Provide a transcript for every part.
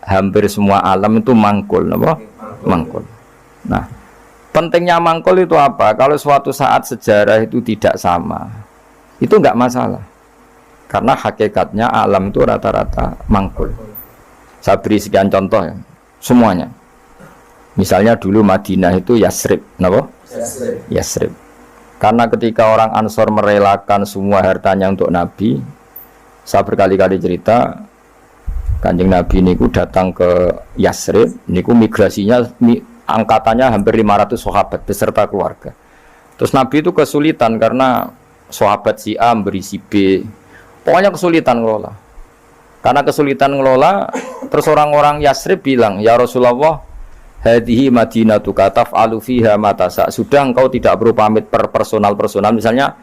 hampir semua alam itu mangkul, apa? Mangkul. Nah, pentingnya mangkul itu apa? Kalau suatu saat sejarah itu tidak sama, itu enggak masalah. Karena hakikatnya alam itu rata-rata mangkul. Saya beri sekian contoh ya, semuanya. Misalnya dulu Madinah itu Yasrib, kenapa? Yasrib. Karena ketika orang Ansor merelakan semua hartanya untuk Nabi, saya berkali-kali cerita, Kanjeng Nabi niku datang ke Yasrib, niku migrasinya angkatannya hampir 500 sahabat beserta keluarga. Terus Nabi itu kesulitan karena sahabat si A memberi si B, pokoknya kesulitan ngelola. Karena kesulitan ngelola, terus orang-orang Yasrib bilang, ya Rasulullah, hadhihi madinatuka taf'alu fiha ma tasha. Sudah engkau tidak perlu pamit per personal. Misalnya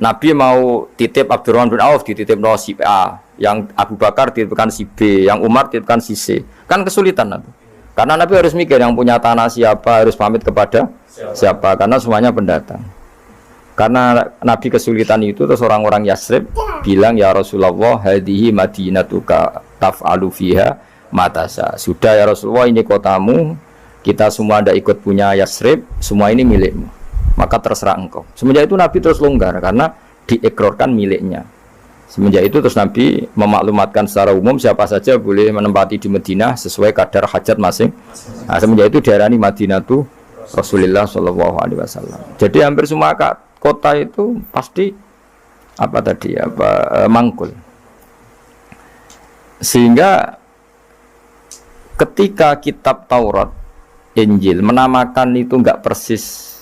Nabi mau titip Abdurrahman bin Auf dititip si A, yang Abu Bakar dititipkan si B, yang Umar dititipkan si C. Kan kesulitan Nabi. Karena Nabi harus mikir yang punya tanah siapa, harus pamit kepada siapa, karena semuanya pendatang. Karena Nabi kesulitan itu, terus orang-orang Yasrib bilang, ya Rasulullah, hadhihi madinatuka taf'alu fiha ma tasha. Sudah ya Rasulullah, ini kotamu, kita semua ada ikut punya Yasrib, semua ini milikmu, maka terserah engkau. Semenjak itu Nabi terus longgar karena diikrarkan miliknya. Semenjak itu terus Nabi memaklumatkan secara umum siapa saja boleh menempati di Madinah sesuai kadar hajat masing. Nah, semenjak itu diarani Madinatu Rasulullah Shallallahu Alaihi Wasallam. Jadi hampir semua kota itu pasti mangkul. Sehingga ketika kitab Taurat, Injil menamakan itu enggak persis,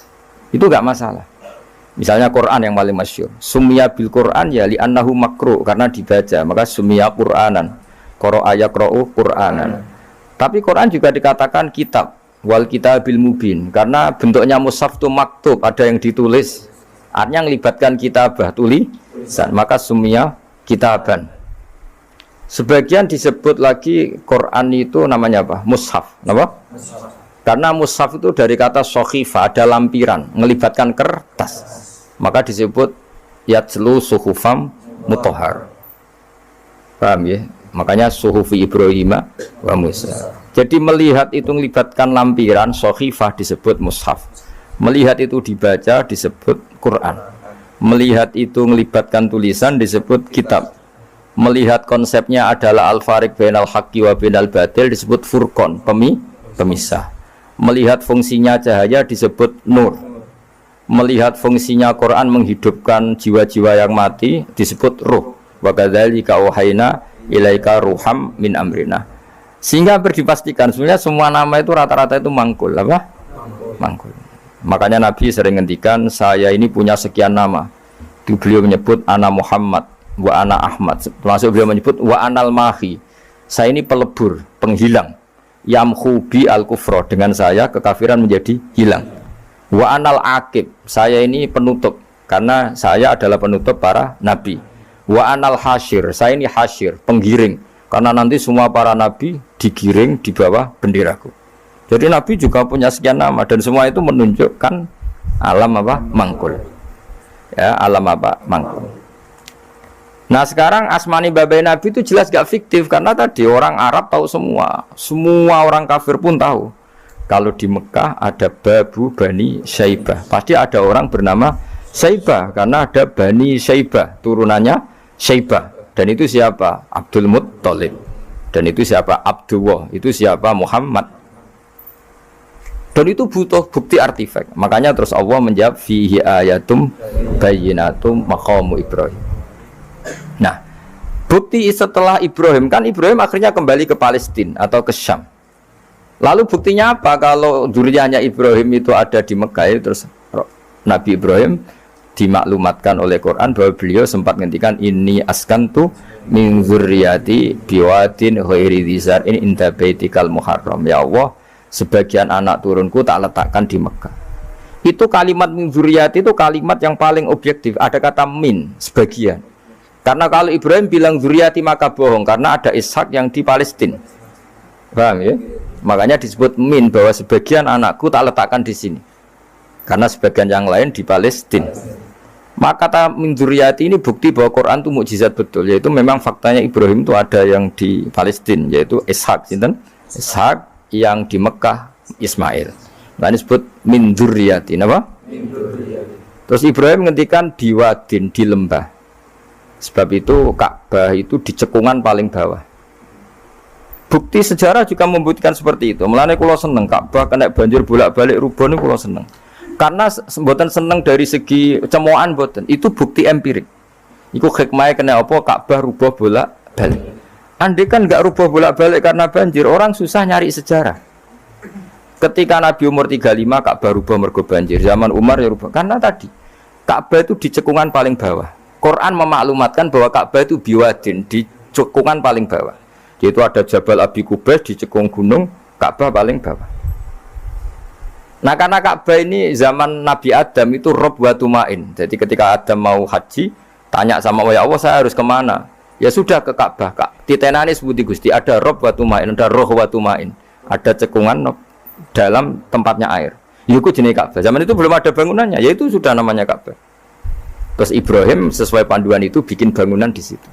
itu enggak masalah. Misalnya Quran yang paling masyhur, summiya bil Quran ya li annahu makru, karena dibaca, maka summiya Quranan, qara'a yaqra'u Quranan. Tapi Quran juga dikatakan kitab, wal kitabil mubin, karena bentuknya mushaf itu maktub, ada yang ditulis. Artinya melibatkan kitabah, tulisan, maka summiya kitaban. Sebagian disebut lagi Quran itu namanya apa? Mushaf, apa? Karena mushaf itu dari kata sokhifah, ada lampiran, melibatkan kertas, maka disebut yatslu suhufam mutahhar. Paham ya? Makanya suhufi Ibrahim wa Musa. Jadi melihat itu melibatkan lampiran, sokhifah disebut mushaf. Melihat itu dibaca disebut Quran. Melihat itu melibatkan tulisan disebut kitab. Melihat konsepnya adalah al-fariq bainal haqqi wa bainal batil disebut furqan, pemisah. Melihat fungsinya cahaya disebut nur. Melihat fungsinya Quran menghidupkan jiwa-jiwa yang mati disebut ruh. Wa kadzalika auhayna ilaika ruham min amrina. Sehingga dipastikan sebenarnya semua nama itu rata-rata itu mangkul, apa? Mangkul. Makanya Nabi sering ngendikan, saya ini punya sekian nama. Itu beliau menyebut ana Muhammad wa ana Ahmad. Termasuk beliau menyebut wa anal mahi. Saya ini pelebur, penghilang. Yamhu bi al-kufra, dengan saya kekafiran menjadi hilang. Wa anal akib, saya ini penutup, karena saya adalah penutup para nabi. Wa anal hasyir, saya ini hasyir, penggiring, karena nanti semua para nabi digiring di bawah benderaku. Jadi Nabi juga punya sekian nama, dan semua itu menunjukkan alam apa? Mangkul. Ya, alam apa? Mangkul. Nah sekarang asmani babai Nabi itu jelas gak fiktif, karena tadi orang Arab tahu semua orang kafir pun tahu. Kalau di Mekah ada Babu Bani Syaibah, pasti ada orang bernama Syaibah, karena ada Bani Syaibah, turunannya Syaibah. Dan itu siapa? Abdul Muttalib. Dan itu siapa? Abdullah. Itu siapa? Muhammad. Dan itu butuh bukti artefak. Makanya terus Allah menjawab fihi ayatum bayyinatum maqamu Ibrahim. Nah, bukti setelah Ibrahim, kan Ibrahim akhirnya kembali ke Palestina atau ke Syam. Lalu buktinya apa kalau zuriyahnya Ibrahim itu ada di Mekah? Terus Nabi Ibrahim dimaklumatkan oleh Quran bahwa beliau sempat ngendikan ini askantu min dzurriyyati biwadin ghairi dzar in inda baitikal muharram. Ya Allah, sebagian anak turunku tak letakkan di Mekah. Itu kalimat min dzurriyyati itu kalimat yang paling objektif. Ada kata min, sebagian. Karena kalau Ibrahim bilang dzurriyyati maka bohong, karena ada Ishak yang di Palestina. Paham ya? Makanya disebut min, bahwa sebagian anakku tak letakkan di sini, karena sebagian yang lain di Palestina. Maka kata min dzurriyyati ini bukti bahwa Quran itu mukjizat betul, yaitu memang faktanya Ibrahim itu ada yang di Palestina, yaitu Ishak, sinten? Ishak, yang di Mekah Ismail. Nah ini disebut min dzurriyyati, apa? Min dzurriyyati. Terus Ibrahim ngendikan di wadin, di lembah. Sebab itu Ka'bah itu di cekungan paling bawah. Bukti sejarah juga membuktikan seperti itu. Mulane kula seneng Ka'bah kena banjir bolak-balik rubuh niku kula seneng. Karena mboten seneng dari segi cemoan mboten. Itu bukti empirik. Iku hikmahnya kena apa Ka'bah rubuh bolak-balik. Andai kan enggak rubuh bolak-balik karena banjir, orang susah nyari sejarah. Ketika Nabi umur 35 Ka'bah rubuh mergo banjir. Zaman Umar ya rubuh. Karena tadi Ka'bah itu di cekungan paling bawah. Quran memaklumatkan bahwa Ka'bah itu biwadin, di cekungan paling bawah. Yaitu ada Jabal Abi Qubais di cekung gunung, Ka'bah paling bawah. Nah karena Ka'bah ini zaman Nabi Adam itu rob wa tumain. Jadi ketika Adam mau haji, tanya sama ya Allah saya harus kemana? Ya sudah ke Ka'bah. Titenane sebuti Gusti, ada rob wa tumain, ada roh wa tumain. Ada cekungan dalam tempatnya air. Itu jenis Ka'bah. Zaman itu belum ada bangunannya, yaitu sudah namanya Ka'bah. Terus Ibrahim sesuai panduan itu bikin bangunan di situ.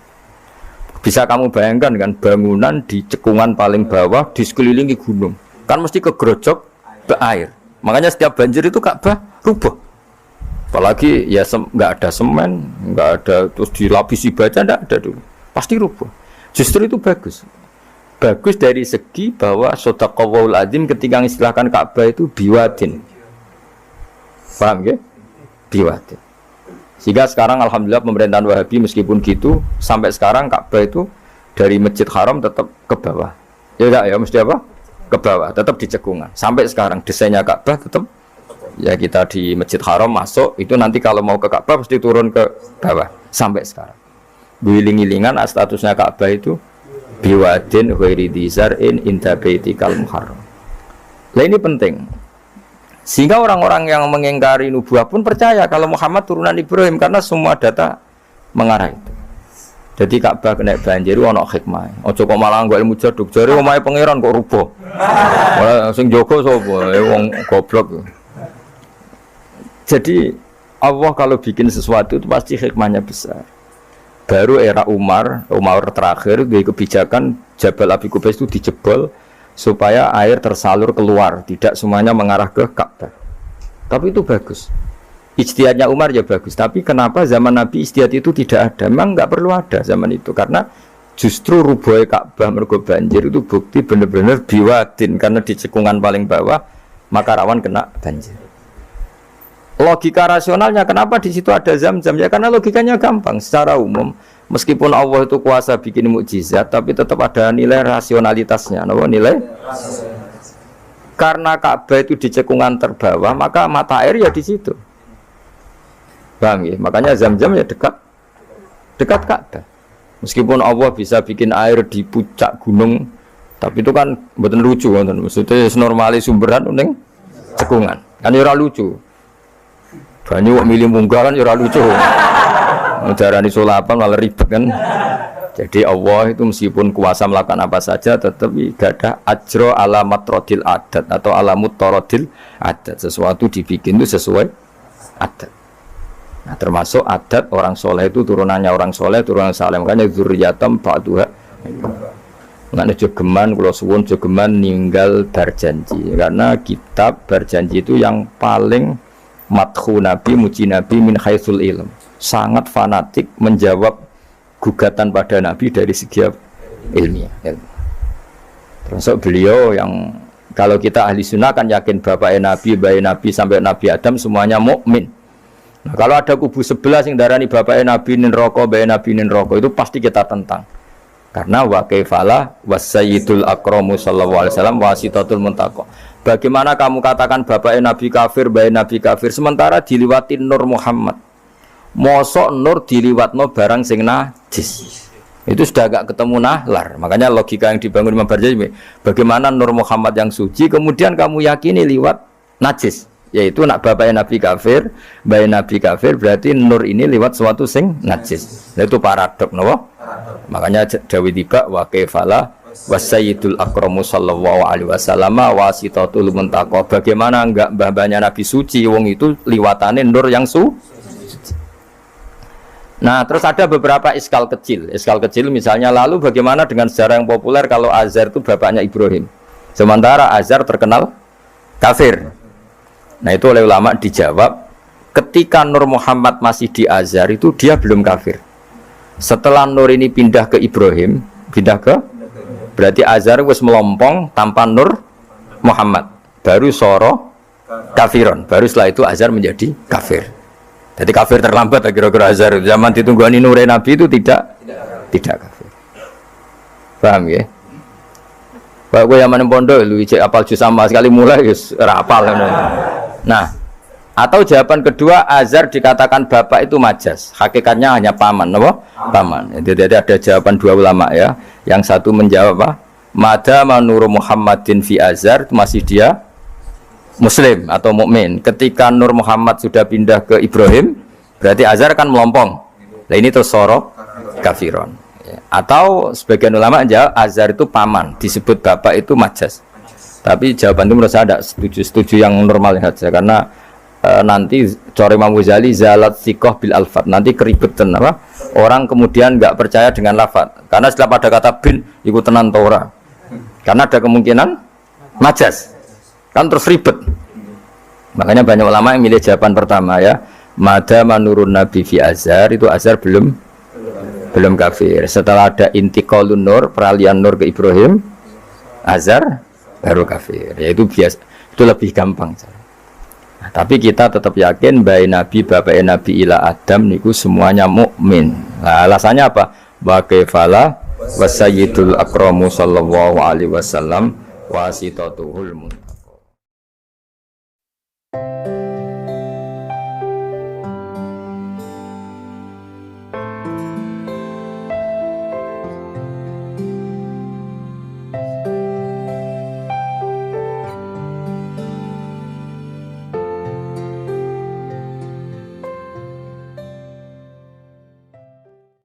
Bisa kamu bayangkan kan bangunan di cekungan paling bawah di sekelilingi gunung. Kan mesti kegerojok air. Makanya setiap banjir itu Ka'bah rubuh. Apalagi ya nggak ada semen, nggak ada terus dilapisi baja, nggak ada dulu. Pasti rubuh. Justru itu bagus. Bagus dari segi bahwa shadaqallahul adzim ketika mengistilahkan Ka'bah itu biwadin. Paham ya? Biwadin. Sehingga sekarang alhamdulillah pemerintahan Wahabi meskipun gitu sampai sekarang Ka'bah itu dari Masjid Haram tetap ke bawah. Ya enggak ya mesti apa? Ke bawah, tetap di cekungan. Sampai sekarang desainnya Ka'bah tetap ya kita di Masjid Haram masuk itu nanti kalau mau ke Ka'bah pasti turun ke bawah sampai sekarang. Wiling-wilingan statusnya Ka'bah itu biwadin ghairi dzar'in inda baitikal muharram. Lah ini penting. Sehingga orang-orang yang mengingkari nubuah pun percaya kalau Muhammad turunan Ibrahim karena semua data mengarah itu. Jadi Ka'bah kena banjir ono hikmah. Ojo kok malah nggo ilmu jaduk jare omahe pangeran kok rubuh. Ora sing jaga sapa? Wong goblok. Jadi Allah kalau bikin sesuatu itu pasti hikmahnya besar. Baru era Umar terakhir dia kebijakan Jabal Abi Qubais itu dijebol supaya air tersalur keluar, tidak semuanya mengarah ke Ka'bah. Tapi itu bagus. Ijtihadnya Umar ya bagus. Tapi kenapa zaman Nabi ijtihad itu tidak ada? Memang nggak perlu ada zaman itu. Karena justru rubuhnya Ka'bah mergo banjir itu bukti benar-benar biwadin. Karena di cekungan paling bawah, maka rawan kena banjir. Logika rasionalnya kenapa di situ ada zam-zam? Ya karena logikanya gampang. Secara umum, meskipun Allah itu kuasa bikin mukjizat, tapi tetap ada nilai rasionalitasnya. Apa nilai? Karena Ka'bah itu di cekungan terbawah, maka mata air ya di situ. Paham ya? Makanya zam-zam ya dekat Ka'bah. Meskipun Allah bisa bikin air di puncak gunung, tapi itu kan betul lucu, maksudnya normali sumberan ning cekungan. Kan ora lucu. Banyu kok milih munggah kan ora lucu. Darani sulapan malah ribet kan. Jadi Allah itu meskipun kuasa melakukan apa saja tetapi gadah ajro ala matrodil adat atau ala mutarodil adat. Sesuatu dibikin itu sesuai adat. Nah termasuk adat orang soleh itu turunannya orang soleh, turunan saleh. Makanya dzurriyyatam ba'duha. Makanya jogeman, kalau suwun jogeman ninggal berjanji. Karena kitab berjanji itu yang paling madhu Nabi, muji Nabi min haitsul ilm. Sangat fanatik menjawab gugatan pada Nabi dari segi ilmiah. Termasuk beliau yang kalau kita ahli sunnah kan yakin bapaknya Nabi, bayi Nabi sampai Nabi Adam semuanya mukmin. Nah, kalau ada kubu sebelah yang darani bapaknya Nabi nin roko, bayi Nabi nin roko itu pasti kita tentang. Karena wa kaifalah wasayyidul akramu sallallahu alaihi wasallam wasitatul muntaqo. Bagaimana kamu katakan bapaknya Nabi kafir, bayi Nabi kafir sementara diliwatin Nur Muhammad. Mosok nur diliwatno barang sing najis. Itu sudah agak ketemu nahlar. Makanya logika yang dibangun Imam Barjani, bagaimana Nur Muhammad yang suci kemudian kamu yakini liwat najis, yaitu nak bapaknya Nabi kafir, bayi Nabi kafir, berarti nur ini liwat suatu sing najis. Nah, itu paradok, no? Makanya Dawi tiba wa kaifala wasayyidul akramu sallallahu alaihi wasallam wasitatul muntaqo. Bagaimana enggak mbah-mbahnya Nabi suci, wong itu liwatane nur yang suci. Nah, terus ada beberapa iskal kecil. Iskal kecil misalnya, lalu bagaimana dengan sejarah yang populer kalau Azar itu bapaknya Ibrahim? Sementara Azar terkenal kafir. Nah, itu oleh ulama dijawab, ketika Nur Muhammad masih di Azar itu dia belum kafir. Setelah Nur ini pindah ke Ibrahim, berarti Azar wis melompong tanpa Nur Muhammad. Baru soro kafiron. Baru setelah itu Azar menjadi kafir. Jadi kafir terlambat kira-kira Azhar. Zaman ditunggani Nur Nabi itu tidak kafir. Paham ya? Pak gue yang pondok lu cek apal juz sama sekali mulai wis ora apal. Nah, atau jawaban kedua Azhar dikatakan bapak itu majas. Hakikatnya hanya paman, apa? Paman. Jadi ada jawaban dua ulama ya. Yang satu menjawab apa? Madama Nur Muhammadin fi Azhar, masih dia Muslim atau mukmin. Ketika Nur Muhammad sudah pindah ke Ibrahim, berarti Azhar kan melompong. Nah ini terus soro kafiron. Ya. Atau sebagian ulama jawab Azhar itu paman, disebut bapak itu majas. Tapi jawaban itu menurut saya tidak setuju yang normal saja karena nanti Cori Imam Ghazali zalat sikoh bil alfat, nanti keribetan apa? Orang kemudian nggak percaya dengan lafaz. Karena setelah pada kata bin ikut tenan Torah. Karena ada kemungkinan majas. Kan terus ribet. Makanya banyak ulama yang milih jawaban pertama ya. Madama nurun Nabi fi Azhar, itu Azhar belum kafir. Setelah ada intiqalun nur, peralihan nur ke Ibrahim, Azhar baru kafir. Ya itu biasa, itu lebih gampang. Nah, tapi kita tetap yakin bayi Nabi, bapak Nabi ila Adam niku semuanya mukmin. Nah, alasannya apa? Wa kaifala wa sayyidul akramu sallallahu alaihi wasallam wasitatuhul